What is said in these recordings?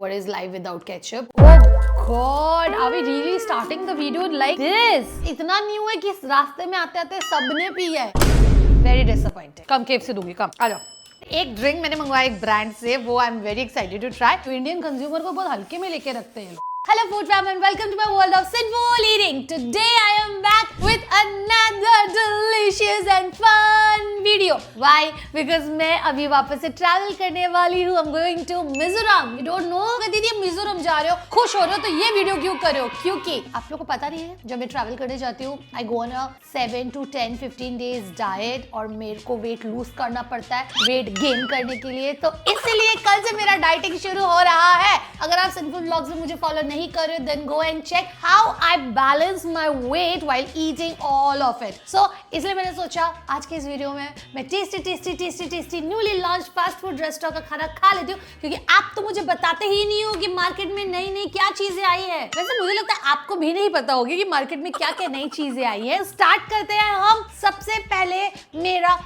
What is life without ketchup? Oh God, are we really starting the video like this? इतना new है कि रास्ते में आते आते सबने पी है. Very disappointed. कम KFC दूंगी, कम आ जाओ. एक ड्रिंक मैंने मंगवाया एक ब्रांड से, वो I am very excited to try. तो इंडियन कंज्यूमर को बहुत हल्के में लेके रखते हैं. Hello food fam and welcome to my world of sinful eating. Today I am back with another delicious and fun video. Why? Because मैं अभी वापस से travel करने वाली हूँ. I'm going to Mizoram. You don't know? दीदी मिजोरम जा रहे हो, खुश हो रहे हो तो ये वीडियो क्यों कर रहे हो? क्योंकि आप लोगों को पता नहीं है, जब मैं ट्रैवल करने जाती हूँ I go on a 7 to 10 15 days diet और मेरे को वेट लूज करना पड़ता है वेट गेन करने के लिए. तो इसलिए कल से मेरा डाइटिंग शुरू हो रहा है. अगर आप सिंपल व्लॉग्स में मुझे फॉलो नहीं कर रहे then go and check how I balance my weight while eating all of it. So इसलिए मैंने सोचा आज के इस वीडियो में मैं tasty newly launch fast food restaurant का खाना खा लेती हूँ, क्योंकि आप तो मुझे बताते ही नहीं हो कि मार्केट में नई नई क्या चीजें आई है. वैसे मुझे लगता है आपको भी नहीं पता होगी कि मार्केट में क्या क्या नई चीजें आई है. स्टार्ट करते हैं हम. सबसे पहले मेरा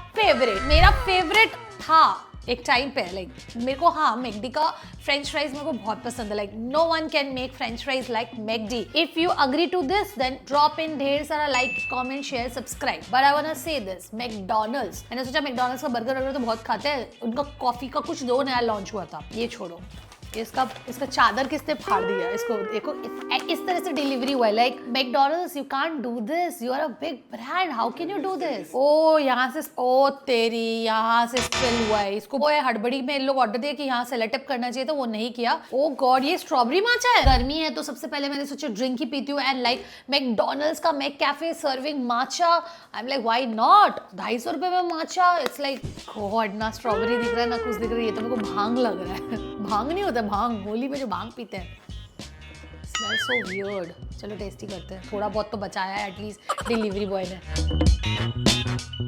फेवरेट था एक टाइम पे, लाइक मेरे को मैकडी का फ्रेंच फ्राइज मेरे को बहुत पसंद है. Like no one can make french fries like McD. If you agree to this then drop in ढेर सारा like comment share subscribe. But I want to say this, McDonald's, मैंने सोचा मैकडॉनल्ड्स का बर्गर तो बहुत खाते हैं, उनका कॉफी का कुछ दो नया लॉन्च हुआ था. ये छोड़ो, इसका चादर किसने फाड़ दिया. इसको देखो, इस तरह से डिलीवरी हुआ है. Like McDonald's, you can't do this, you are a big brand, how can you do this. ओ यहाँ से, ओ तेरी, यहाँ से स्पिल हुआ है. इसको वो हड़बड़ी में लोग ऑर्डर दिया कि यहाँ से सेलेक्ट करना चाहिए तो वो नहीं किया. ओ गॉड, ये स्ट्रॉबेरी माचा है. गर्मी है तो सबसे पहले मैंने सोचा ड्रिंक ही पीती हूँ. एंड लाइक मैकडॉनल्ड्स का Mac cafe serving matcha, I am like why not. 250 रुपए में माचा. इट्स लाइक गॉड, ना स्ट्रॉबेरी दिख रहा है ना कुछ दिख रहा है. ये तो मेरे को भांग लग रहा है. भांग नहीं होता, भांग होली में जो भांग पीते हैं. Smell so weird. चलो टेस्टी करते हैं. थोड़ा बहुत तो बचाया है एटलीस्ट डिलीवरी बॉय ने.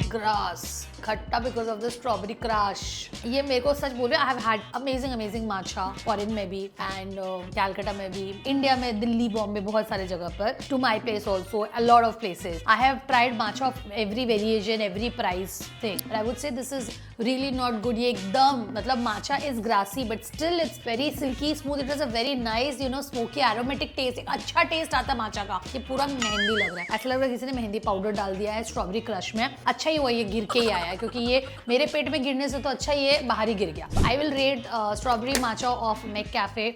ग्रास खट्टा because of the strawberry crush. ये मेरे को सच बोल रहे, I have had amazing matcha foreign में भी एंड कैलकाटा में भी, इंडिया में, दिल्ली, बॉम्बे, बहुत सारे जगह पर. To my place also, a lot of places. I have tried matcha of every variation, every price thing. I would say this is really not good. ये एकदम मतलब matcha is grassy but still it's very silky smooth. It is a very nice you know smoky aromatic taste. एक अच्छा test आता है माचा का. ये पूरा मेहंदी लग रहा है, ऐसा लग रहा है किसी ने मेहंदी पाउडर डाल दिया है स्ट्रॉबेरी क्रश में. अच्छा ही हुआ ये गिर के ही आया है, क्योंकि ये मेरे पेट में गिरने से तो अच्छा ये बाहर ही गिर गया. I will rate strawberry matcha of Mac cafe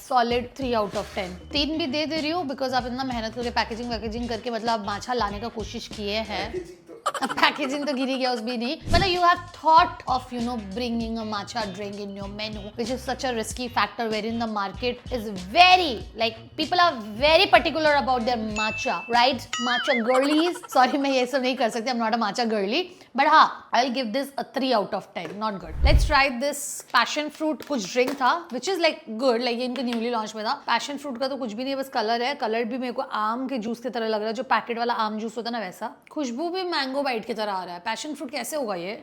solid 3 out of 10. 3 भी दे रही हूँ बिकॉज आप इतना मेहनत करके पैकेजिंग करके मतलब माचा लाने का कोशिश किए हैं. पैकेजिंग तो गिरी गया उसमें नहीं. मतलब you have thought of you know bringing a matcha drink in your menu which is such a risky factor wherein the market is very like people are very particular about their matcha, right? Matcha girlies, sorry मैं ये सब नहीं कर सकती, I am not a matcha girly. But हाँ, I will give this a 3 out of 10. Not good. Let's try this passion fruit कुछ drink था which is like good. Like ये इनका न्यूली लॉन्च में था. पैशन फ्रूट का तो कुछ भी नहीं, बस कलर है. कलर भी मेरे को आम के जूस की तरह लग रहा है, जो पैकेट वाला आम जूस होता है ना वैसा. खुशबू भी मैंगो बाइट की तरह आ रहा है. पैशन फ्रूट कैसे होगा ये?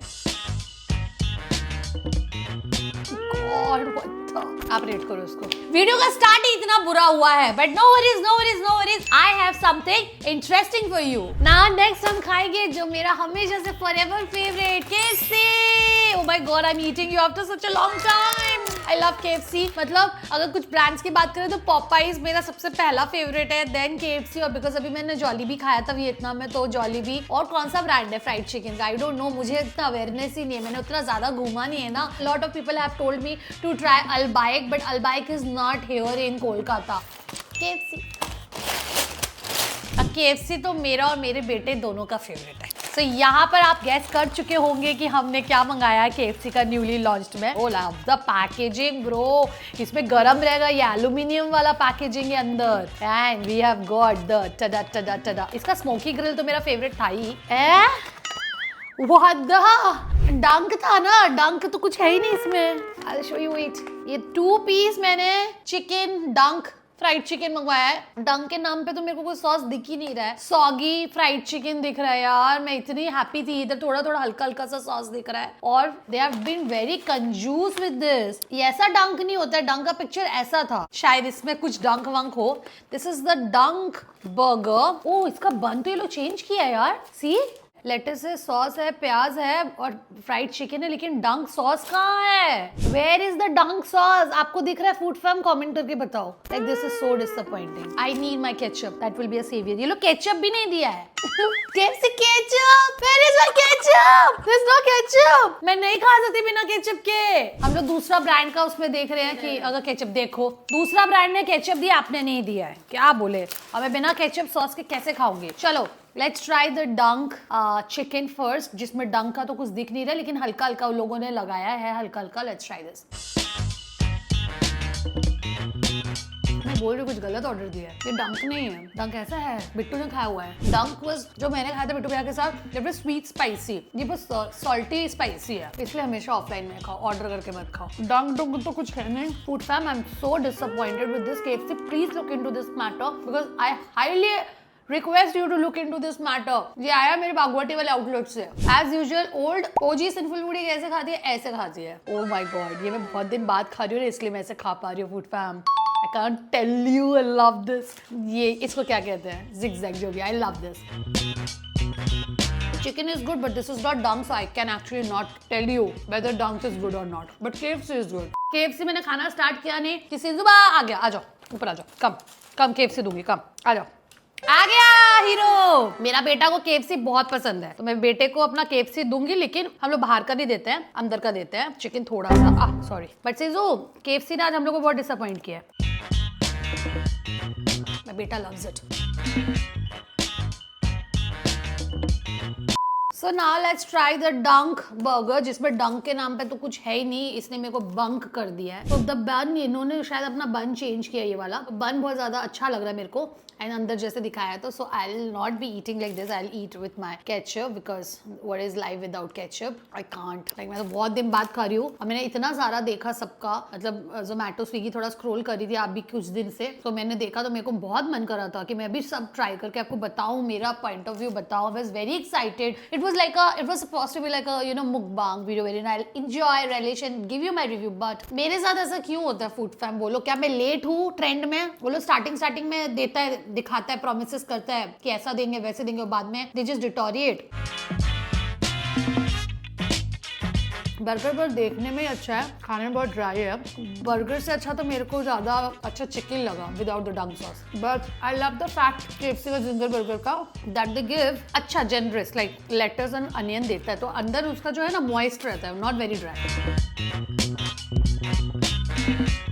God, what the? आप रेट करो इसको. वीडियो का स्टार्ट ही इतना बुरा हुआ है, but no worries, I have something interesting for you. Now next हम खाएंगे जो मेरा हमेशा से forever favourite KFC. Oh my God, I'm eating you after such a long time. I love KFC. मतलब अगर कुछ ब्रांड्स की बात करें तो पॉपाइज मेरा सबसे पहला फेवरेट है, देन KFC, और बिकॉज अभी मैंने जॉलीबी खाया था वियतनाम में, तो जॉलीबी. और कौन सा ब्रांड है फ्राइड चिकन का? आई डोंट नो, मुझे इतना अवेयरनेस ही नहीं है, मैंने उतना ज्यादा घूमा नहीं है ना. Lot of people have told me to try Albaik, but Albaik is not here in Kolkata. KFC तो मेरा और मेरे बेटे दोनों का फेवरेट है. तो यहाँ पर आप गैस कर चुके होंगे कि हमने क्या मंगाया है KFC का न्यूली लॉन्च्ड में. Oh love the packaging bro. इसमें गरम रहेगा, ये एल्यूमिनियम वाला पैकेजिंग है अंदर. And we have got the tada. इसका स्मोकी ग्रिल तो मेरा फेवरेट था ही. डंक था ना, डंक तो कुछ है ही नहीं इसमें. I'll show you it. ये 2 पीस मैंने चिकन डंक फ्राइड चिकन मंगवाया है. डंक के नाम पे तो मेरे को कोई सॉस दिख ही नहीं रहा है. सॉगी फ्राइड चिकन दिख रहा है यार. मैं इतनी हैप्पी थी. इधर थोड़ा हल्का सा सॉस दिख रहा है. और दे हैव बीन वेरी कंजूस विद दिस. ये ऐसा डंक नहीं होता है. डंक का पिक्चर ऐसा था, शायद इसमें कुछ डंक वंक हो. दिस इज द डंक बर्गर. ओ इसका बन तो ये लोग चेंज किया है यार. सी लेट्स है, सॉस है, प्याज है और फ्राइड चिकन है, लेकिन डंक सॉस कहाँ है? Where is the dunk sauce? आपको दिख रहा है? फूड फैम कमेंट करके बताओ। Like this is so disappointing. I need my ketchup, that will be a saviour. ये लोग केचप भी नहीं दिया है। कैसे ketchup? Where is my ketchup? There is no ketchup. मैं नहीं खा सकती बिना केचप के। हम लोग दूसरा ब्रांड का उसमें देख रहे हैं कि अगर केचप, देखो दूसरा ब्रांड ने केचप दिया, आपने नहीं दिया है, क्या बोले? और मैं बिना केचप सॉस के कैसे खाऊंगी? चलो लेट्स ट्राई द डंक चिकन फर्स्ट, जिसमें डंक का तो कुछ दिख नहीं रहा, लेकिन हल्का हल्का उन लोगों ने लगाया है, हल्का हल्का। Let's try this. मैं बोल रही कुछ गलत ऑर्डर दिया है। ये डंक नहीं है, डंक ऐसा है, बिट्टू ने खाया हुआ है। डंक वाज जो मैंने खाया था बिट्टू भैया के साथ, इट वाज स्वीट स्पाइसी। ये बस सॉल्टी स्पाइसी है, इसलिए हमेशा ऑफलाइन में खाओ, ऑर्डर करके मत खाओ। डंक तो कुछ है नहीं। Food fam, I am so disappointed with this KFC। Please look into this matter because I highly request you to look into this matter. ये आया मेरे बागवाटी वाले आउटलेट से। As usual old OG simple foodie कैसे खाती है, ऐसे खाती है। ओह माय गॉड, ये मैं बहुत दिन बाद खा रही हूँ, इसलिए मैं ऐसे खा पा रही हूँ। Food fam, I can't tell you I love this. ये इसको क्या कहते हैं? Zigzag जो भी, I love this. Chicken is good, but this is not dunk, so I can actually not tell you whether dunk is good or not. But KFC is good. KFC मैंने खाना start किया नहीं, किसी सुबह आ गया, आ जाओ ऊपर आ जाओ, कम KFC दूंगी, कम आ जाओ। आ गया हीरो। मेरा बेटा को KFC बहुत पसंद है, तो मैं बेटे को अपना KFC दूंगी, लेकिन हम लोग बाहर का नहीं देते हैं, अंदर का देते हैं। चिकन थोड़ा सा सॉरी, बट सीजू KFC ने आज हम लोग को बहुत डिसअपॉइंट किया है। My beta loves it. So now let's try the dunk burger, जिसमें डंक के नाम पे तो कुछ है ही नहीं, इसने मेरे को बंक कर दिया है। तो द बन, इन्होंने शायद अपना बन चेंज किया, ये वाला बन बहुत ज्यादा अच्छा लग रहा है मेरे को, एंड अंदर जैसे दिखाया तो। So I will not be eating like this, I will eat with my ketchup because what is life without ketchup? I can't. Like मैं तो बहुत दिन बाद खा रही हूँ, और मैंने इतना सारा देखा सबका, मतलब जोमेटो स्विगी थोड़ा स्क्रॉल कर रही थी आप भी कुछ दिन से, तो मैंने देखा तो मेरे को बहुत मन कर रहा था कि मैं भी सब ट्राई करके आपको बताऊं, मेरा पॉइंट ऑफ व्यू बताऊं। I was very excited. It was supposed to be like a mukbang video very I enjoy relation give you my review, but मेरे साथ ऐसा क्यों होता है? फूड फैम बोलो, क्या मैं लेट हूँ ट्रेंड में? बोलो स्टार्टिंग में देता है, दिखाता है, प्रोमिसेस करता है कि ऐसा देंगे वैसे देंगे, और बाद में दे जस्ट डिटोरिएट। बर्गर पर देखने में ही अच्छा है, खाने में बहुत ड्राई है। बर्गर से अच्छा तो मेरे को ज्यादा अच्छा चिकन लगा without the dunk sauce, but I love the fact KFC का जिंजर बर्गर का दैट दे गिव अच्छा generous, like lettuce and onion देता है, तो अंदर उसका जो है ना मॉइस्ट रहता है, नॉट वेरी ड्राई।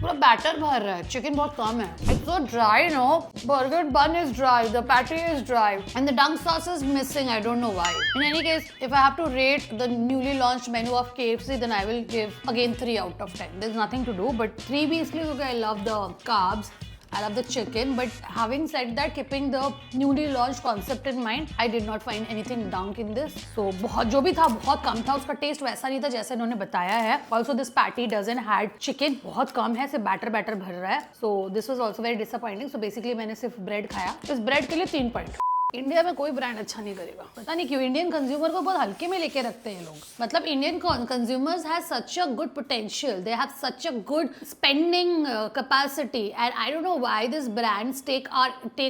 पूरा बैटर भर रहा है, चिकन बहुत कम है। It's so dry, no burger bun is dry, the patty is dry and the dunk sauce is missing. I don't know why. In any case, if I have to rate the newly launched menu of KFC, then I will give again 3 out of 10. There's nothing to do, but 3 भी इसलिए क्योंकि I love the carbs, I love the chicken, but having said that, keeping the newly launched concept in mind, I did not find anything dunk in this. So बहुत जो भी था बहुत कम था, उसका टेस्ट वैसा नहीं था जैसे इन्होंने बताया है। Also this patty doesn't had chicken, बहुत कम है, सिर्फ बैटर भर रहा है। So this was also very disappointing. So basically मैंने सिर्फ ब्रेड खाया, इस ब्रेड के लिए 3 पॉइंट। इंडिया में कोई ब्रांड अच्छा नहीं करेगा, पता नहीं क्यों। इंडियन कंज्यूमर को बहुत हल्के में लेके रखते हैं लोग। मतलब Indian consumers have such a good potential, they have such a good spending capacity, and I don't know why this brands take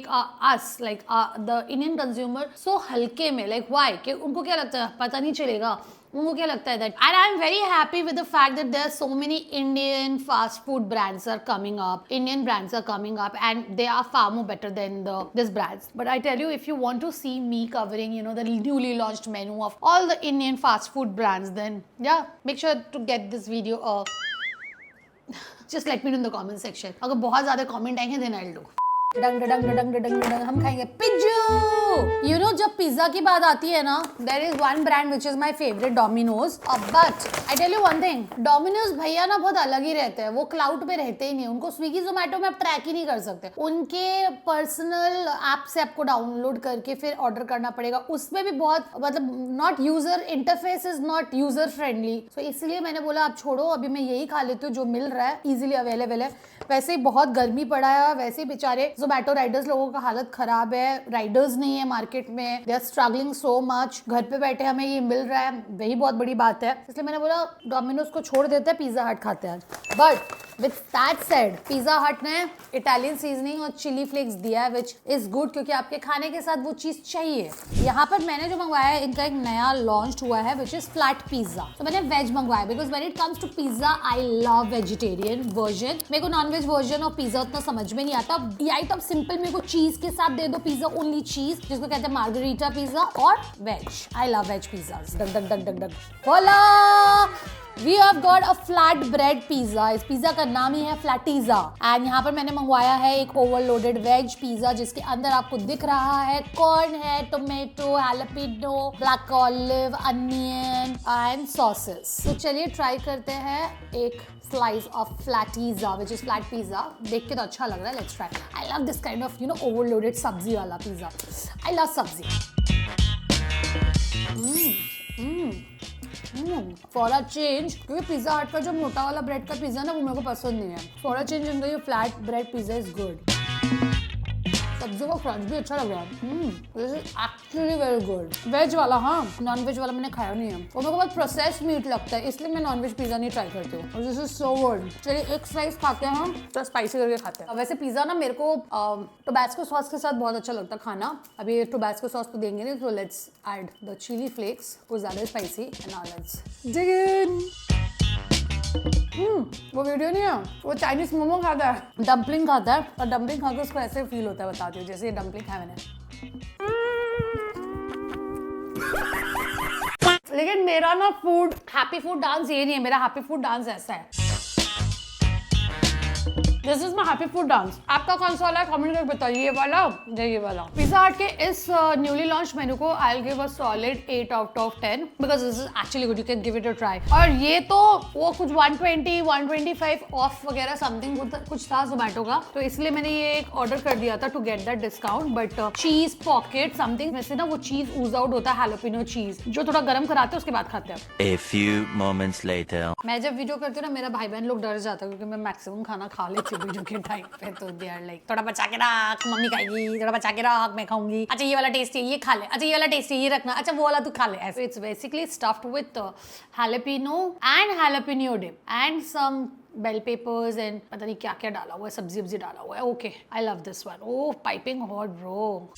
us like the Indian consumer so हल्के में। Like why? कि उनको क्या लगता है, पता नहीं चलेगा उनको क्या लगता है that. And I am very happy with the fact that there are so many Indian fast food brands are coming up, Indian brands are coming up, and they are far more better than this brands. But I tell you, if you want to see me covering the newly launched menu of all the Indian fast food brands, then ya make sure to get this video, just let me know in the comment section. अगर बहुत ज्यादा comment आएंगे then I'll do. डंग डंग डंग डंग डंग हम खाएंगे पिज्जू। You know जब pizza की बात आती है ना, there is one brand which is my favourite, Domino's. But I tell you one thing, Domino's भैया ना बहुत अलग ही रहते हैं, वो क्लाउड पे रहते ही नहीं। उनको स्विगी जोमेटो में आप ट्रैक ही नहीं कर सकते, उनके पर्सनल ऐप से आपको डाउनलोड करके फिर ऑर्डर करना पड़ेगा। उसमें भी बहुत मतलब not user interface is not user friendly. So इसलिए मैंने बोला आप छोड़ो, अभी मैं यही खा लेती हूँ जो मिल रहा है, इजिली अवेलेबल है। वैसे ही बहुत गर्मी पड़ा है, वैसे ही बेचारे जोमेटो राइडर्स लोगों का हालत खराब है, राइडर्स नहीं है मार्केट में, they are struggling so much. घर पे बैठे हमें ये मिल रहा है, वही बहुत बड़ी बात है। इसलिए मैंने बोला डोमिनोज को छोड़ देते हैं, पिज्जा हट खाते हैं। But with that said, pizza हट ने इटालियन सीजनिंग और चिली फ्लेक्स दिया है विच इज गुड, क्योंकि आपके खाने के साथ वो चीज चाहिए। यहाँ पर मैंने जो मंगवाया है, इनका एक नया लॉन्च हुआ है विच इज फ्लैट पिज्जा। तो मैंने वेज मंगवाया because when it comes to pizza I love vegetarian version. मेरे को non veg version of pizza उतना समझ में नहीं आता। या तो सिंपल मेरे को चीज के साथ दे दो पिज्जा, ओनली चीज, जिसको कहते हैं मार्गरीटा पिज्जा, और veg. I love veg pizza. डग डग डग डग डग। होला! We have got a flat bread pizza. इस पिज्जा का नाम ही है फ्लैटीजा। एंड यहाँ पर मैंने मंगवाया है एक ओवरलोडेड वेज पिज्जा, जिसके अंदर आपको दिख रहा है कॉर्न है, tomato, jalapeno, black olive, onion and sauces. तो चलिए ट्राई करते हैं एक slice of Flatizza which is flat pizza. देख के तो अच्छा लग रहा है। Let's try. I love this kind of overloaded सब्जी वाला पिज्जा। आई लव सब्जी। फॉर अ चेंज, क्योंकि पिज्जा हट का जो मोटा वाला ब्रेड का पिज्जा ना वो मेरे को पसंद नहीं है। फॉर अ चेंज इनका ये flat bread pizza is good. सब्जियों का क्रंच भी अच्छा लग रहा है। This is actually very good. Veg वाला, हाँ, नॉन वेज वाला मैंने खाया नहीं है और मेरे को बहुत प्रोसेस मीट लगता है, इसलिए मैं नॉन वेज पिज्जा नहीं ट्राई करती हूँ। और दिस इज सो गुड। चलिए एक स्लाइस खाते हैं हम, तो स्पाइसी करके खाते हैं। वैसे पिज्जा ना मेरे को टोबैस्को सॉस के साथ बहुत अच्छा लगता है खाना। अभी टोबैस्को सॉस तो देंगे नहीं, तो let's add the chilli flakes, वो ज्यादा spicy. And now let's dig in. वो वीडियो नहीं है, वो चाइनीज मोमो खाता है, डम्पलिंग खाता है, और डम्पलिंग खा के उसको ऐसे फील होता है, बताती हूँ, जैसे ये डम्पलिंग खाया मैंने। लेकिन मेरा ना फूड हैप्पी फूड डांस ये नहीं है, मेरा हैप्पी फूड डांस ऐसा है। This is my happy food dance. आपका कौन सा वाला है कमेंट करके बताइए, ये वाला या ये वाला। पिज्जा हट के इस न्यूली लॉन्च मेनू को आई will give a solid 8 out of 10 because this is actually good. You can give it a try. और ये तो वो कुछ 120 125 ऑफ वगैरह समथिंग कुछ था जोमेटो का, तो इसलिए मैंने ये एक ऑर्डर कर दिया था to get that discount. But cheese pocket something, वैसे ना वो चीज ऊज आउट होता है, हैलोपिनो चीज, जो थोड़ा गर्म कराते हैं उसके बाद खाते हैं। A few moments later. मैं जब वीडियो करती हूँ ना, मेरा भाई बहन लोग डर जाता है, क्योंकि मैं मैक्सिमम खाना खा लेती हूँ वीडियो के टाइम पे। तो दे आर लाइक, थोड़ा बचा के रख, मम्मी खाएगी, थोड़ा बचा के रख, मैं खाऊंगी। अच्छा ये वाला टेस्टी है, ये खा ले। अच्छा ये वाला टेस्टी है, ये रखना। अच्छा वो वाला तू खा ले। ऐसे it's basically stuffed with jalapeno and jalapeno dip and some bell peppers and पता नहीं क्या क्या डाला हुआ है, सब्जी वब्जी डाला हुआ है। Okay, I love this one. Oh piping hot bro.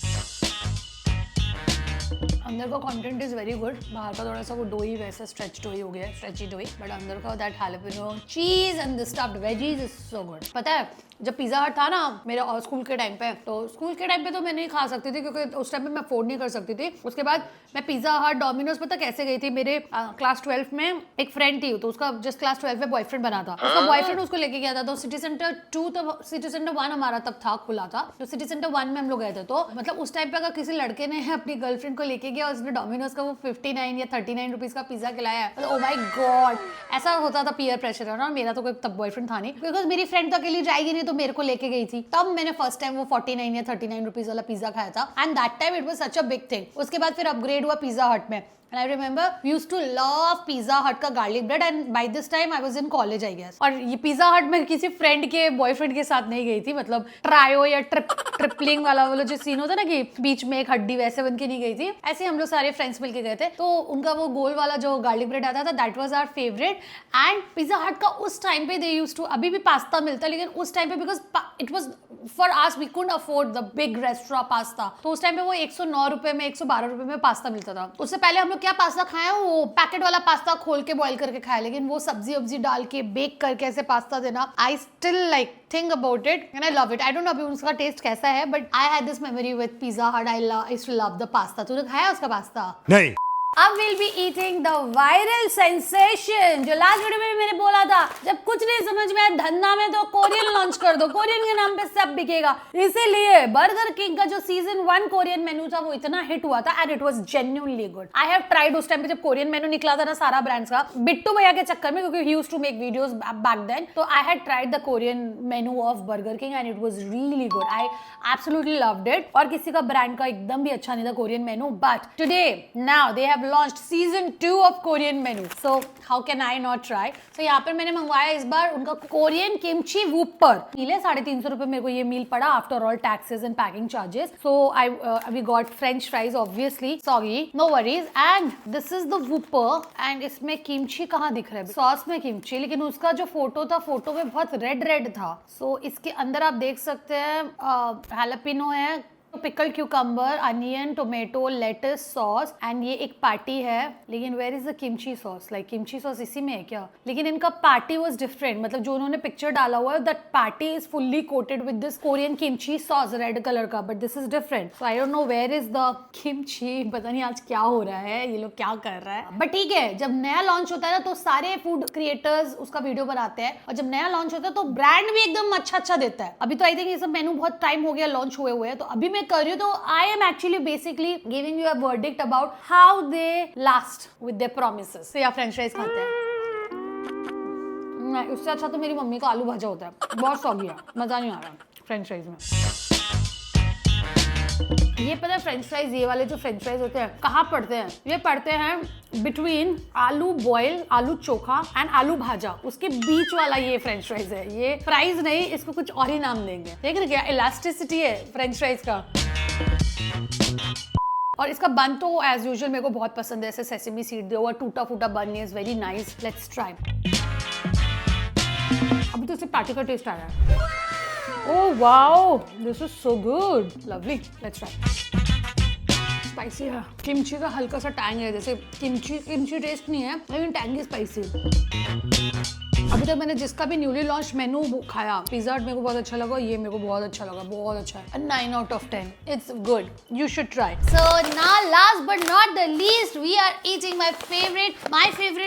अंदर का कंटेंट इज वेरी गुड। बाहर का थोड़ा सा वो डोई वैसा स्ट्रेच डोई हो गया है, स्ट्रेची डोई, बट अंदर का दैट हैलोपिनो चीज and the stuffed veggies is so good. पता है जब पिज्जा हट था ना मेरे और स्कूल के टाइम पे, तो स्कूल के टाइम पे तो मैं नहीं खा सकती थी, क्योंकि उस टाइम पे मैं अफोर्ड नहीं कर सकती थी। उसके बाद मैं पिज्जा हट, डोमिनोज, पता कैसे गई थी। मेरे क्लास 12 में एक फ्रेंड थी, तो उसका जस्ट क्लास 12 में बॉयफ्रेंड बना था। उसका बॉयफ्रेंड उसको लेके गया था, तो सिटी सेंटर 2 तो सिटी सेंटर 1 हमारा तब था, खुला था, तो सिटी सेंटर 1 में हम लोग गए थे। तो मतलब उस टाइम पे अगर किसी लड़के ने अपनी गर्लफ्रेंड को लेके गया, उसने डोमिनोज का वो 59 या 39 रुपीज का पिज्जा खिलाया है, ओ माय गॉड, ऐसा होता था पीयर प्रेशर है ना। मेरा तो कोई तब बॉयफ्रेंड था नहीं, बिकॉज मेरी फ्रेंड तो अकेली जाएगी नहीं, तो मेरे को लेके गई थी। तब मैंने फर्स्ट टाइम वो 49 या 39 रुपीज वाला पिज्जा खाया था, and that time it was such a big thing. उसके बाद फिर अपग्रेड हुआ पिज्जा हट में। And I remember we used to love Pizza Hut का garlic bread, and by this time I was in college I guess। और ये Pizza Hut में किसी फ्रेंड के बॉयफ्रेंड के साथ नहीं गई थी, मतलब ट्रायो या ट्रिपलिंग वाला वो जो सीन होता है ना कि बीच में एक हड्डी, वैसे बन के नहीं गई थी। ऐसे हम लोग सारे फ्रेंड्स मिलके गए थे, तो उनका वो गोल वाला जो गार्लिक ब्रेड आता था that was our favourite. And Pizza Hut का उस टाइम पे दे यूज्ड टू, अभी भी पास्ता मिलता है, लेकिन उस टाइम पे because it was for us we couldn't afford the big restaurant pasta, तो उस टाइम पे वो 109 रुपए में 112 रुपए में पास्ता मिलता था। उससे पहले हम लोग क्या पास्ता खाया, वो पैकेट वाला पास्ता खोल के बॉईल करके खाया, लेकिन वो सब्जी वब्जी डाल के बेक करके ऐसे पास्ता देना, I still like think about it and I love it. I don't know अभी उसका टेस्ट कैसा है, but I had this memory with Pizza Hut. I used to love the pasta. तूने खाया उसका पास्ता? नहीं। अब will be eating the viral sensation, जो लास्ट वीडियो में मैंने बोला था, जब कुछ नहीं समझ में आए धंधा में तो कोरियन लॉन्च कर दो, कोरियन के नाम पे सब बिकेगा। इसीलिए बर्गर किंग का जो सीजन 1 कोरियन मेनू था वो इतना हिट हुआ था, and it was genuinely good. I have tried उस टाइम पे जब कोरियन मेनू निकला था ना सारा ब्रांड्स का, बिट्टू भैया के चक्कर में, क्योंकि he used to make videos back then, तो I had tried the Korean menu of Burger King and it was really good. I absolutely loved it. और किसी का ब्रांड का एकदम भी अच्छा नहीं था Korean menu, but today now they have have launched season 2 of Korean menu. So how can I not try? So यहाँ पर मैंने मंगवाया इस बार उनका कोरियन किमची वूपर। मिले 350 रुपए मेरे को ये मील पड़ा after all taxes and packing charges. So we got French fries obviously. Sorry, no worries. And this is the wooper and इसमें किमची कहाँ दिख रहा है? सॉस में किमची, लेकिन उसका जो फोटो था फोटो में बहुत रेड था। So इसके अंदर आप देख सकते हैं हैलापिनो है, pickle cucumber, onion, tomato, lettuce, sauce and ये एक पैटी है। लेकिन where is the kimchi sauce? Like kimchi sauce इसी में है क्या? लेकिन इनका पैटी वाज डिफरेंट, मतलब जो उन्होंने पिक्चर डाला हुआ है that patty is fully coated with this Korean kimchi sauce red colour का, but this is different. So I don't know where is the kimchi. पता नहीं आज क्या हो रहा है, ये लोग क्या कर रहा है, बट ठीक है। जब नया लॉन्च होता है ना तो सारे फूड क्रिएटर्स उसका वीडियो बनाते हैं, और जब नया लॉन्च होता है तो ब्रांड भी एकदम अच्छा देता है। अभी तो आई थिंक ये सब मेनू बहुत टाइम हो गया लॉन्च हुए हैं, तो अभी मैं कर रही हूँ। तो I am actually basically giving you a verdict about how they last with their promises. तो या फ्रेंच फ्राइज खाते हैं, नहीं उससे अच्छा तो मेरी मम्मी का आलू भाजा होता है, बहुत सॉगी है, मजा नहीं आ रहा फ्रेंच फ्राइज में। ये पता है फ्रेंच फ्राइज, ये वाले जो फ्रेंच फ्राइज होते हैं कहाँ पड़ते हैं? ये पड़ते हैं बिटवीन आलू बॉयल, आलू चोखा एंड आलू भाजा, उसके बीच वाला ये फ्रेंच फ्राइज है। ये फ्राइज नहीं, इसको कुछ और ही नाम देंगे। देख रहे क्या इलास्टिसिटी है फ्रेंच फ्राइज का। और इसका बन तो एज यूजुअल मेरे को बहुत पसंद है, ऐसे सेसमी सीड दिया हुआ टूटा फूटा बन is very nice. Let's try. अभी तो सिर्फ पैटी का टेस्ट आ रहा है। Oh wow, this is so good, lovely. Let's try. Spicy है, किमची का हल्का सा टैंग है, जैसे किमची टेस्ट नहीं है लेकिन टैंगी स्पाइसी। अभी तक मैंने जिसका भी न्यूली लॉन्च मेनू खाया, पिज़्ज़ा हट मेरे को बहुत अच्छा लगा, ये मेरे को बहुत अच्छा लगा, बहुत अच्छा है। 9 out of 10, it's good, you should try. So now last but not the least, we are eating my favorite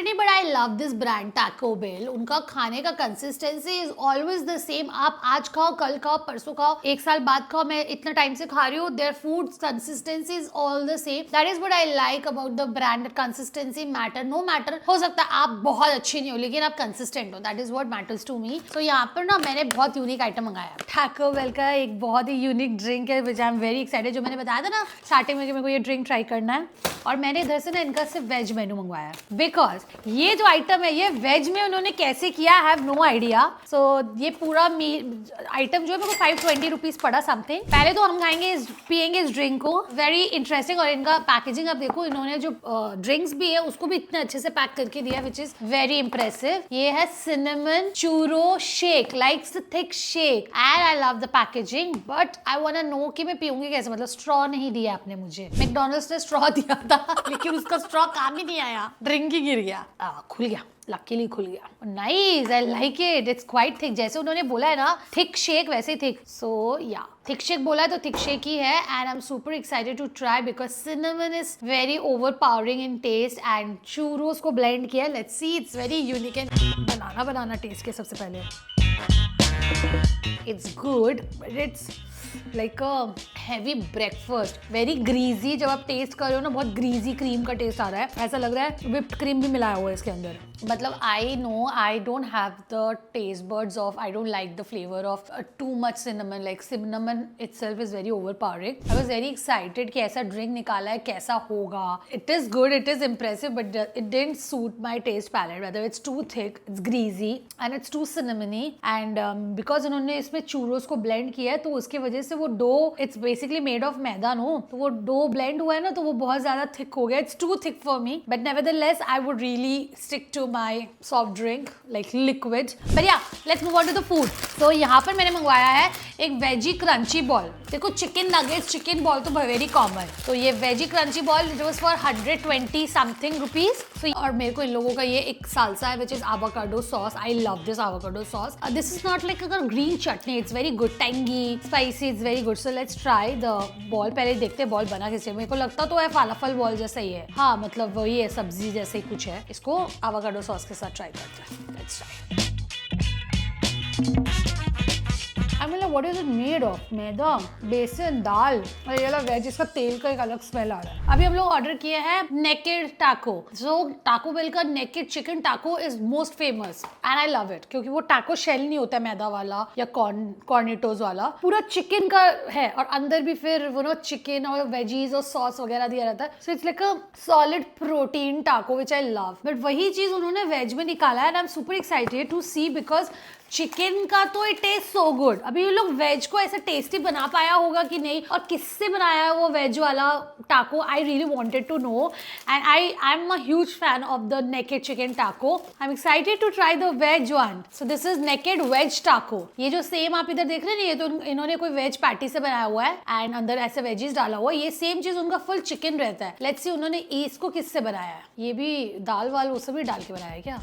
नहीं, but I love this brand Taco Bell. उनका खाने का consistency is always the same. आप आज खाओ, कल खाओ, परसों खाओ, एक साल बाद खाओ, मैं इतना टाइम से खा रही हूँ, their food consistency is all the same. That is what I like about the brand. Consistency matter, no matter हो सकता है आप बहुत अच्छी नहीं हो लेकिन आप consistent। That is what matters to me. So यहाँ पर ना मैंने बहुत यूनिक आइटम मंगाया। Taco Bell का एक बहुत ही यूनिक ड्रिंक है which I am very excited, जो मैंने बताया था ना स्टार्टिंग में कि मेरे को ये ड्रिंक ट्राई करना है। और मैंने इधर से ना इनका सिर्फ वेज मेनू मंगवाया है, बिकॉज ये जो आइटम है ये वेज में उन्होंने कैसे किया आई हैव नो आइडिया। सो ये पूरा आइटम जो है मेरे को 520 रुपीज पड़ा समथिंग। पहले तो हम खाएंगे पियेंगे इस ड्रिंक को, वेरी इंटरेस्टिंग। और इनका पैकेजिंग आप देखो, इन्होंने जो ड्रिंक्स भी है उसको भी इतने अच्छे से पैक करके दिया विच इज वेरी इंप्रेसिव। ये है cinnamon churro shake, like the thick shake, and I love the packaging, but I wanna know कि मैं पीऊंगी कैसे, मतलब स्ट्रॉ नहीं दिया आपने मुझे। मैकडॉनल्ड्स ने स्ट्रॉ दिया था लेकिन उसका स्ट्रॉ काम ही नहीं आया, ड्रिंक ही गिर गया। खुल गया, लकीली खुल गया। Nice, I like it, it's quite thick, जैसे उन्होंने बोला है ना थिक शेक वैसे ही थिक। सो या थिक शेक बोला है तो थिक शेक ही है, and I am super excited to try because cinnamon is very overpowering in taste and churros को ब्लेंड किया। Let's see, it's very unique and banana taste के सबसे पहले। It's good but it's like a heavy breakfast, very greasy. जब आप taste कर रहे हो ना बहुत ग्रीजी क्रीम का टेस्ट आ रहा है, ऐसा लग रहा है विप्ड क्रीम भी मिलाया हुआ है इसके अंदर। मतलब I know I don't have the taste buds of, I don't like the flavour of too much cinnamon, like cinnamon itself is very overpowering. I was very excited कि ऐसा ड्रिंक निकाला है कैसा होगा। It is good, it is impressive, but it didn't suit my taste palate, whether it's too thick, it's greasy and it's too cinnamony. And because उन्होंने इसमें churros को blend किया है तो उसकी वजह से वो dough, it's basically made of maida no, तो वो डो ब्लेंड हुआ है ना तो वो बहुत ज्यादा थिक हो गया। It's too thick for me, but nevertheless I would really stick to my soft drink like liquid. But ya let's move on to the food. तो यहाँ पर मैंने मंगवाया है एक वेजी क्रंची बॉल। देखो चिकन नगेट्स, चिकन बॉल तो very common, तो ये veggie crunchy ball it was for 120 something rupees. और मेरे को इन लोगों का ये एक सालसा है which is avocado sauce. I love this avocado sauce. This is not like अगर green chutney, it's very good, tangy spicy, it's very good. So let's try the ball. पहले देखते हैं बॉल बना कैसे। मेरे को लगता तो है फालाफल बॉल जैसा ही है, हाँ मतलब वही है, सब्जी जैसे ही कुछ है। इसको एवोकाडो सॉस के साथ ट्राई करते हैं। Let's try. I mean, what is it made of? मैदा, बेसन, दाल और ये वाला वेज, इसका तेल का एक अलग स्मेल आ रहा है। अभी हम लोग ऑर्डर किए हैं नेकेड टाको। सो टाको बेल का नेकेड चिकन टाको is most famous and I love it, क्योंकि वो टाको शेल नहीं होता मैदा वाला या कॉर्निटोज वाला, पूरा चिकन का है और अंदर भी फिर वो नो चिकन और वेजीज और सॉस वगैरह दिया रहता है। So it's like a solid protein टाको विच आई लव। बट वही चीज उन्होंने वेज में निकाला है and I am super excited to see, because chicken का तो इट टेस्ट सो गुड। अभी ये लोग वेज को ऐसे टेस्टी बना पाया होगा कि नहीं, और किससे बनाया है वो वेज वाला taco, I really wanted to know and I am a huge fan of the naked chicken taco. I am excited to try the veg one. So this is naked veg taco. ये जो same आप इधर देख रहे हैं, ये तो इन्होंने कोई वेज पैटी से बनाया हुआ है एंड अंदर ऐसे वेजीज डाला हुआ है। ये सेम चीज उनका फुल चिकन रहता है। लेट्स सी उन्होंने इसको किससे बनाया है। ये भी दाल वाल वो सब भी डाल के बनाया है क्या?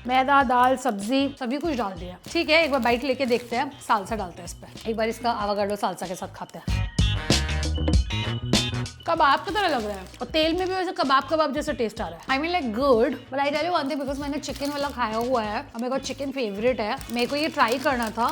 मैदा, दाल, सब्जी, सभी कुछ डाल दिया। ठीक है, एक बार बाइट लेके देखते हैं। सालसा डालते हैं इस पे। एक बार इसका आवागाडो सालसा के साथ खाते हैं। कबाब की तरह लग रहा है और तेल में भी वैसे कबाब जैसा टेस्ट आ रहा है। I mean like good, but I tell you one thing, because मैंने चिकन वाला खाया हुआ है और मेरे को चिकन फेवरेट है। मेरे को ये ट्राई करना था,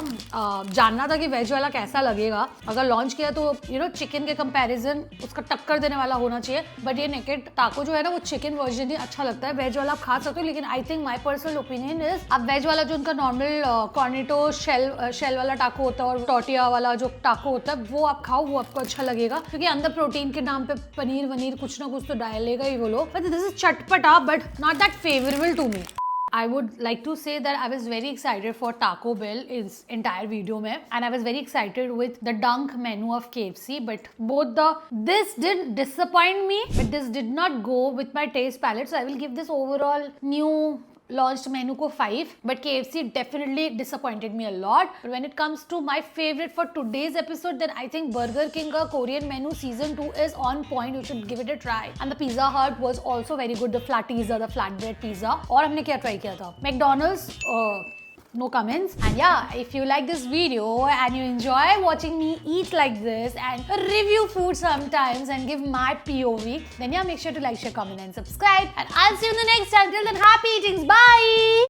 जानना था कि वेज वाला कैसा लगेगा। अगर लॉन्च किया तो यू नो चिकन के कंपैरिजन उसका टक्कर देने वाला होना चाहिए। बट ये नेकेड टाको जो है ना, वो चिकन वर्जन ही अच्छा लगता है। वेज वाला आप खा सकते हो, लेकिन I think my personal opinion is अब वेज वाला जो उनका नॉर्मल कॉर्निटो शेल वाला टाको होता है और टोटिया वाला जो टाको होता है, वो आप खाओ, वो आपको अच्छा लगेगा, क्योंकि अंदर प्रोटीन के नाम पे पनीर वनीर कुछ ना कुछ तो डालेगा ही वो लोग। But this is chatpata but not that favourable to me. I would like to say that I was very excited for Taco Bell in entire video mein, and I was very excited with the Dunk menu of KFC, but this did disappoint me, but this did not go with my taste palette, so I will give this overall new launched menu ko 5, but KFC definitely disappointed me a lot. But when it comes to my favorite for today's episode, then I think Burger King ka Korean menu season 2 is on point. You should give it a try. And the Pizza Hut was also very good, the flatteaser, the flatbread pizza. और हमने क्या try किया था? McDonald's, no comments. And yeah, if you like this video and you enjoy watching me eat like this and review food sometimes and give my POV, then yeah, make sure to like, share, comment and subscribe, and I'll see you in the next time. Till then, happy eatings. Bye.